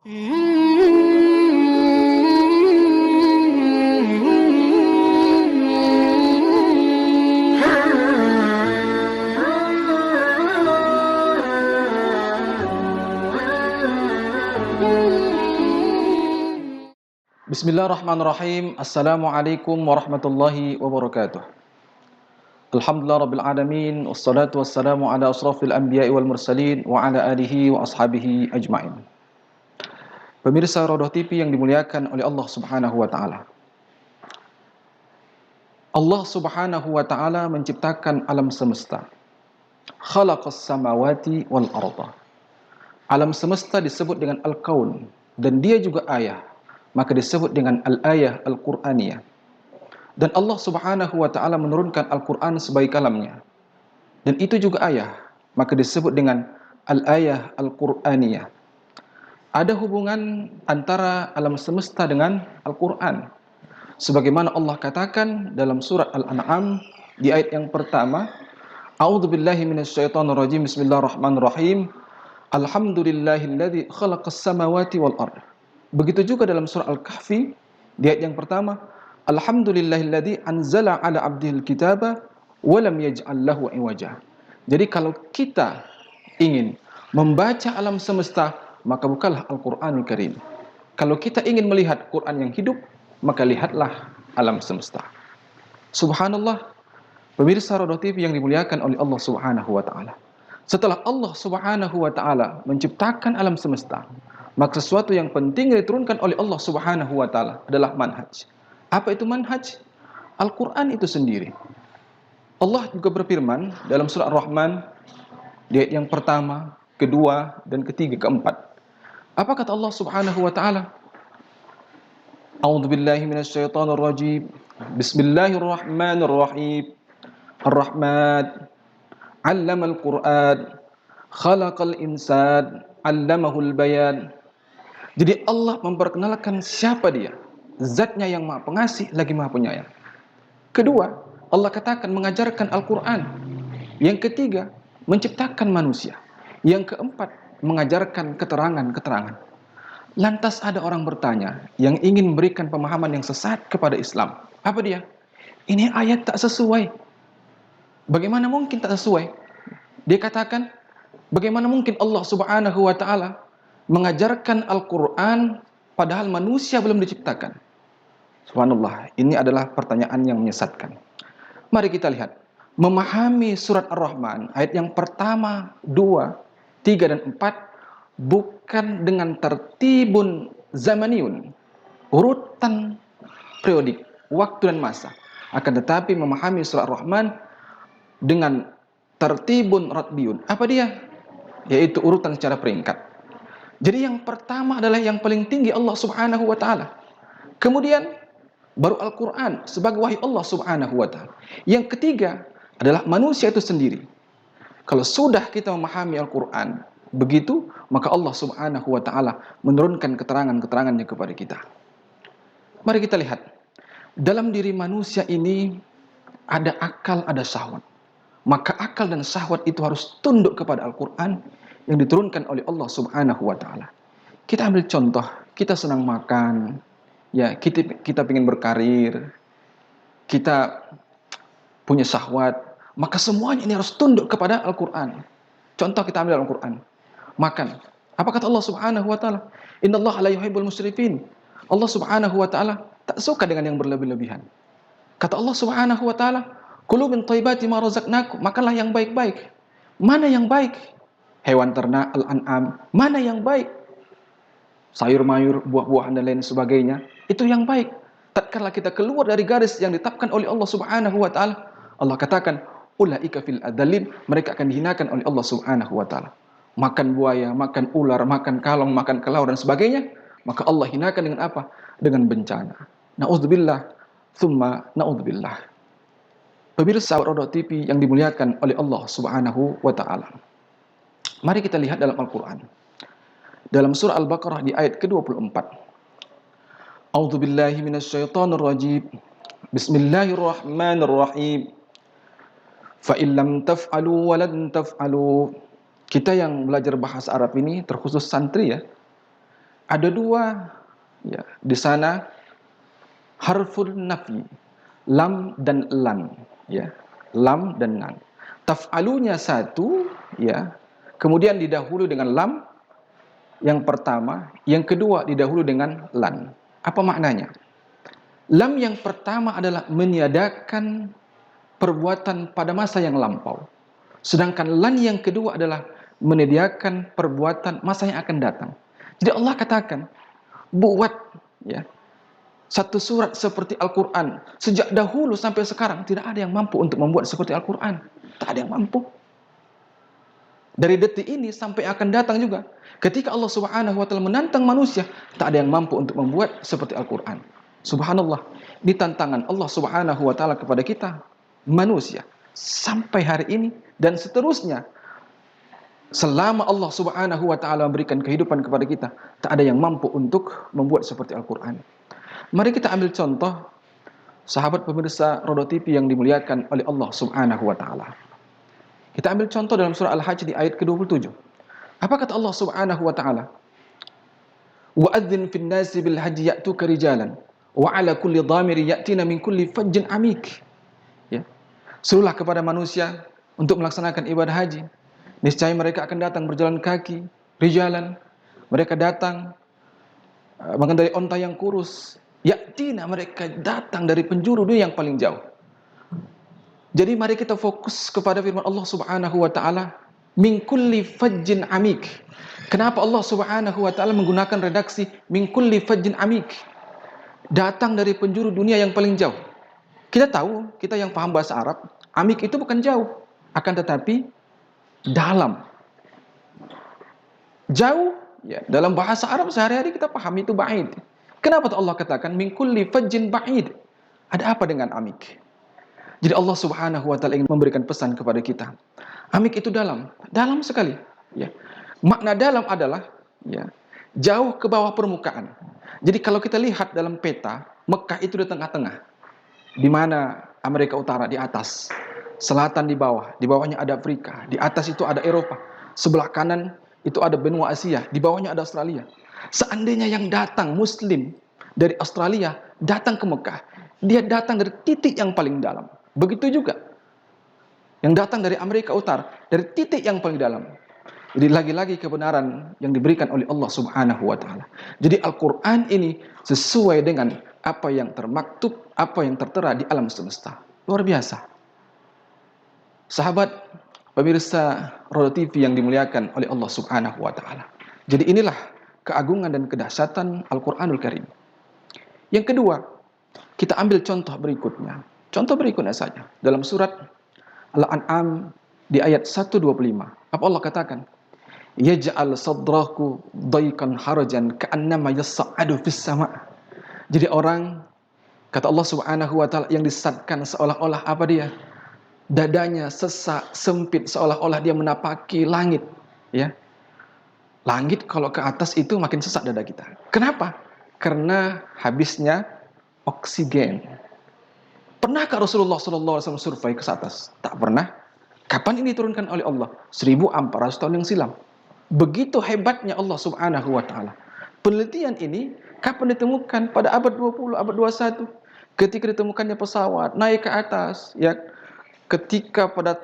Bismillahirrahmanirrahim. Assalamualaikum warahmatullahi wabarakatuh. Alhamdulillah rabbil alamin, wassalatu wassalamu ala asrafil anbiya'i wal mursalin wa ala alihi wa ashabihi ajmain. Pemirsa Rodoh TV yang dimuliakan oleh Allah Subhanahu wa taala. Allah Subhanahu wa taala menciptakan alam semesta. Khalaqas samawati wal arda. Alam semesta disebut dengan al-kaun dan dia juga ayah, maka disebut dengan al-ayah al-Qur'aniyah. Dan Allah Subhanahu wa taala menurunkan Al-Qur'an sebagai kalamnya. Dan itu juga ayah, maka disebut dengan al-ayah al-Qur'aniyah. Ada hubungan antara alam semesta dengan Al-Qur'an. Sebagaimana Allah katakan dalam surat Al-An'am di ayat yang pertama, A'udzubillahi minasyaitonirrajim. Bismillahirrahmanirrahim. Alhamdulillahilladzi khalaqas samawati wal ardh. Begitu juga dalam surah Al-Kahfi di ayat yang pertama, Alhamdulillahilladzi anzala ala abdihil kitaba wa lam yaj'al lahu iwaja. Jadi kalau kita ingin membaca alam semesta, maka bukalah Al-Qur'anul Karim. Kalau kita ingin melihat Quran yang hidup, maka lihatlah alam semesta. Subhanallah, pemirsa Rodoh TV yang dimuliakan oleh Allah Subhanahu wa taala. Setelah Allah Subhanahu wa taala menciptakan alam semesta, maka sesuatu yang penting yang diturunkan oleh Allah Subhanahu wa taala adalah manhaj. Apa itu manhaj? Al-Quran itu sendiri. Allah juga berfirman dalam surah Ar-Rahman di ayat yang pertama, kedua, dan ketiga, keempat. Apa kata Allah Subhanahu wa taala? A'udzubillahi minasyaitonirrajim. Bismillahirrahmanirrahim. Ar-Rahman 'allamal Qur'an, khalaqal insan, 'allamahul bayan. Jadi Allah memperkenalkan siapa dia. Zatnya yang maha pengasih lagi maha penyayang. Kedua, Allah katakan mengajarkan Al-Quran. Yang ketiga, menciptakan manusia. Yang keempat, mengajarkan keterangan-keterangan. Lantas ada orang bertanya yang ingin memberikan pemahaman yang sesat kepada Islam. Apa dia? Ini ayat tak sesuai. Bagaimana mungkin tak sesuai? Dia katakan, bagaimana mungkin Allah Subhanahu wa taala mengajarkan Al-Quran padahal manusia belum diciptakan? Subhanallah, ini adalah pertanyaan yang menyesatkan. Mari kita lihat. Memahami surat Ar-Rahman, ayat yang pertama, 2, 3, dan 4, bukan dengan tertibun zamaniyun, urutan periodik, waktu dan masa. Akan tetapi memahami surat Ar-Rahman dengan tertibun ratbiyun. Apa dia? Yaitu urutan secara peringkat. Jadi yang pertama adalah yang paling tinggi Allah Subhanahu wa taala. Kemudian baru Al-Quran sebagai wahyu Allah Subhanahu wa ta'ala. Yang ketiga adalah manusia itu sendiri. Kalau sudah kita memahami Al-Quran begitu, maka Allah Subhanahu wa ta'ala menurunkan keterangan-keterangannya kepada kita. Mari kita lihat. Dalam diri manusia ini ada akal, ada syahwat. Maka akal dan syahwat itu harus tunduk kepada Al-Quran yang diturunkan oleh Allah Subhanahu wa ta'ala. Kita ambil contoh, kita senang makan, ya, kita ingin berkarir, kita punya syahwat, maka semuanya ini harus tunduk kepada Al-Quran. Contoh kita ambil Al-Quran. Makan. Apa kata Allah Subhanahu wa taala? Innallaha la yuhibbul musrifin. Allah Subhanahu wa taala tak suka dengan yang berlebih-lebihan. Kata Allah Subhanahu wa taala, kulu min thayyibati ma razaqnakum, makanlah yang baik-baik. Mana yang baik? Hewan ternak, al-an'am. Mana yang baik? Sayur-mayur, buah-buahan dan lain sebagainya, itu yang baik. Tatkala kita keluar dari garis yang ditetapkan oleh Allah Subhanahu wa taala, Allah katakan, ulaika fil adallin, mereka akan dihinakan oleh Allah Subhanahu wa taala. Makan buaya, makan ular, makan kalong, makan kelawar dan sebagainya, maka Allah hinakan dengan apa? Dengan bencana. Na'udzubillah, tsumma na'udzubillah. Pemirsa Rodoh TV yang dimuliakan oleh Allah Subhanahu wa taala. Mari kita lihat dalam Al-Qur'an. Dalam surah Al-Baqarah di ayat ke-24. A'udzubillahi minasyaitonirrajim. Bismillahirrahmanirrahim. Fa in lam taf'alu wa lan taf'alu. Kita yang belajar bahasa Arab ini terkhusus santri ya. Ada dua ya di sana harful nafi, lam dan lan, ya. Lam dan lan. Taf'alunya satu, ya. Kemudian didahului dengan lam yang pertama, yang kedua didahului dengan lan. Apa maknanya? Lam yang pertama adalah meniadakan perbuatan pada masa yang lampau. Sedangkan lan yang kedua adalah menyediakan perbuatan masa yang akan datang. Jadi Allah katakan, buat ya satu surat seperti Al-Quran. Sejak dahulu sampai sekarang tidak ada yang mampu untuk membuat seperti Al-Quran. Tak ada yang mampu. Dari detik ini sampai akan datang juga. Ketika Allah Subhanahu wa taala menantang manusia, tak ada yang mampu untuk membuat seperti Al-Quran. Subhanallah. Ini tantangan Allah Subhanahu wa taala kepada kita manusia sampai hari ini dan seterusnya. Selama Allah Subhanahu wa taala memberikan kehidupan kepada kita, tak ada yang mampu untuk membuat seperti Al-Quran. Mari kita ambil contoh sahabat pemirsa Rodo TV yang dimuliakan oleh Allah Subhanahu wa taala. Kita ambil contoh dalam surah Al-Hajj di ayat ke-27. Apa kata Allah Subhanahu wa taala? Wa adzin fin nasi bil hajji ya'tuka rijalan wa 'ala kulli dhamiri ya'tina min kulli fajjin amik. Ya. Serulah kepada manusia untuk melaksanakan ibadah haji. Niscaya mereka akan datang berjalan kaki, rijalan. Mereka datang mengendarai onta yang kurus. Ya'tina, mereka datang dari penjuru dunia yang paling jauh. Jadi mari kita fokus kepada firman Allah Subhanahu wa taala, min kulli fajjin amik. Kenapa Allah Subhanahu wa taala menggunakan redaksi min kulli fajjin amik? Datang dari penjuru dunia yang paling jauh. Kita tahu, kita yang paham bahasa Arab, amik itu bukan jauh, akan tetapi dalam. Jauh, ya, dalam bahasa Arab sehari-hari kita paham itu ba'id. Kenapa Allah katakan min kulli fajjin ba'id? Ada apa dengan amik? Jadi Allah Subhanahu wa taala ingin memberikan pesan kepada kita. Amik itu dalam, dalam sekali, ya. Makna dalam adalah ya, jauh ke bawah permukaan. Jadi kalau kita lihat dalam peta, Mekah itu di tengah-tengah. Di mana Amerika Utara di atas, selatan di bawah, di bawahnya ada Afrika, di atas itu ada Eropa, sebelah kanan itu ada benua Asia, di bawahnya ada Australia. Seandainya yang datang Muslim dari Australia datang ke Mekah, dia datang dari titik yang paling dalam. Begitu juga yang datang dari Amerika Utara, dari titik yang paling dalam. Jadi lagi-lagi kebenaran yang diberikan oleh Allah Subhanahu wa taala. Jadi Al-Qur'an ini sesuai dengan apa yang termaktub, apa yang tertera di alam semesta. Luar biasa. Sahabat pemirsa Rodo TV yang dimuliakan oleh Allah Subhanahu wa taala. Jadi inilah keagungan dan kedahsyatan Al-Qur'anul Karim. Yang kedua, kita ambil contoh berikutnya. Contoh berikutnya saja. Dalam surat Al-An'am di ayat 125. Apa Allah katakan? Yaj'al sadraku daykan harajan ka'annama yas'adu fis sama'. Jadi orang, kata Allah Subhanahu wa taala, yang disesatkan seolah-olah apa dia? Dadanya sesak, sempit, seolah-olah dia menapaki langit, ya. Langit kalau ke atas itu makin sesak dada kita. Kenapa? Karena habisnya oksigen. Pernahkah Rasulullah SAW survei ke atas? Tak pernah. Kapan ini diturunkan oleh Allah? 1400 tahun yang silam. Begitu hebatnya Allah Subhanahu wa taala. Penelitian ini kapan ditemukan? Pada abad 20, abad 21. Ketika ditemukannya pesawat naik ke atas, ya. Ketika pada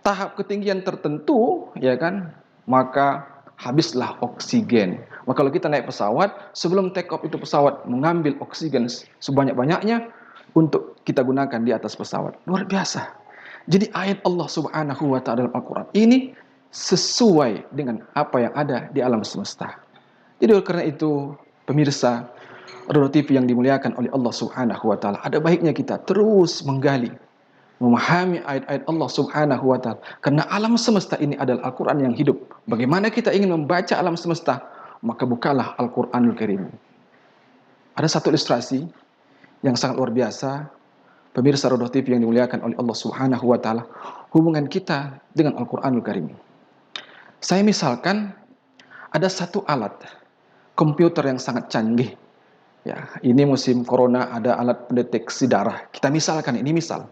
tahap ketinggian tertentu, ya kan, maka habislah oksigen. Maka kalau kita naik pesawat, sebelum take off itu pesawat mengambil oksigen sebanyak-banyaknya untuk kita gunakan di atas pesawat. Luar biasa. Jadi ayat Allah Subhanahu wa taala dalam Al-Qur'an ini sesuai dengan apa yang ada di alam semesta. Jadi oleh karena itu, pemirsa Rodo TV yang dimuliakan oleh Allah Subhanahu wa taala, ada baiknya kita terus menggali, memahami ayat-ayat Allah Subhanahu wa taala, karena alam semesta ini adalah Al-Qur'an yang hidup. Bagaimana kita ingin membaca alam semesta, maka bukalah Al-Qur'anul Karim. Ada satu ilustrasi yang sangat luar biasa, pemirsa Rodo TV yang dimuliakan oleh Allah Subhanahu wa taala, hubungan kita dengan Al-Qur'anul Karim. Saya misalkan ada satu alat komputer yang sangat canggih. Ya, ini musim corona ada alat pendeteksi darah. Kita misalkan, ini misal.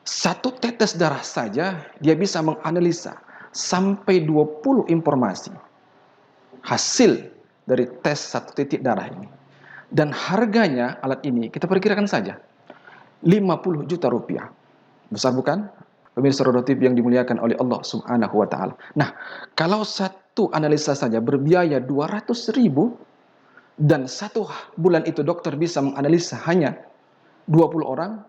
Satu tetes darah saja dia bisa menganalisa sampai 20 informasi. Hasil dari tes satu titik darah ini. Dan harganya alat ini kita perkirakan saja 50 juta rupiah. Besar bukan? Pemirsa Rodo TV yang dimuliakan oleh Allah Subhanahu wa taala. Nah, kalau satu analisa saja berbiaya 200 ribu dan satu bulan itu dokter bisa menganalisa hanya 20 orang,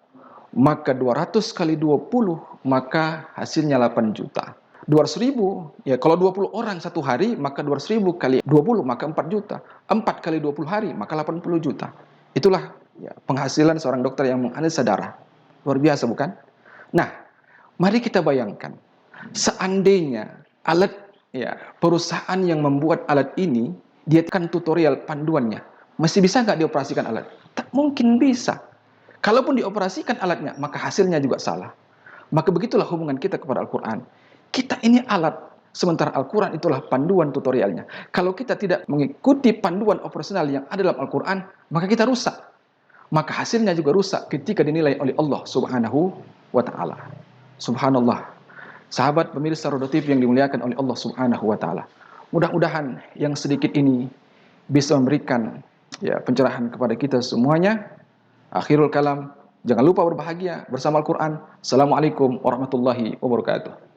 maka 200 kali 20 maka hasilnya 8 juta. 200 ribu, ya kalau 20 orang satu hari, maka 200 ribu kali 20 maka 4 juta. 4 kali 20 hari, maka 80 juta. Itulah ya, penghasilan seorang dokter yang menganalisa darah. Luar biasa bukan? Nah, mari kita bayangkan, seandainya alat ya perusahaan yang membuat alat ini, dia kan tutorial panduannya, masih bisa nggak dioperasikan alat? Tak mungkin bisa. Kalaupun dioperasikan alatnya, maka hasilnya juga salah. Maka begitulah hubungan kita kepada Al-Quran. Kita ini alat, sementara Al-Quran itulah panduan tutorialnya. Kalau kita tidak mengikuti panduan operasional yang ada dalam Al-Quran, maka kita rusak. Maka hasilnya juga rusak ketika dinilai oleh Allah Subhanahu wa ta'ala. Subhanallah. Sahabat pemirsa Rodo TV yang dimuliakan oleh Allah Subhanahu wa ta'ala. Mudah-mudahan yang sedikit ini bisa memberikan ya pencerahan kepada kita semuanya. Akhirul kalam, jangan lupa berbahagia bersama Al-Quran. Assalamualaikum warahmatullahi wabarakatuh.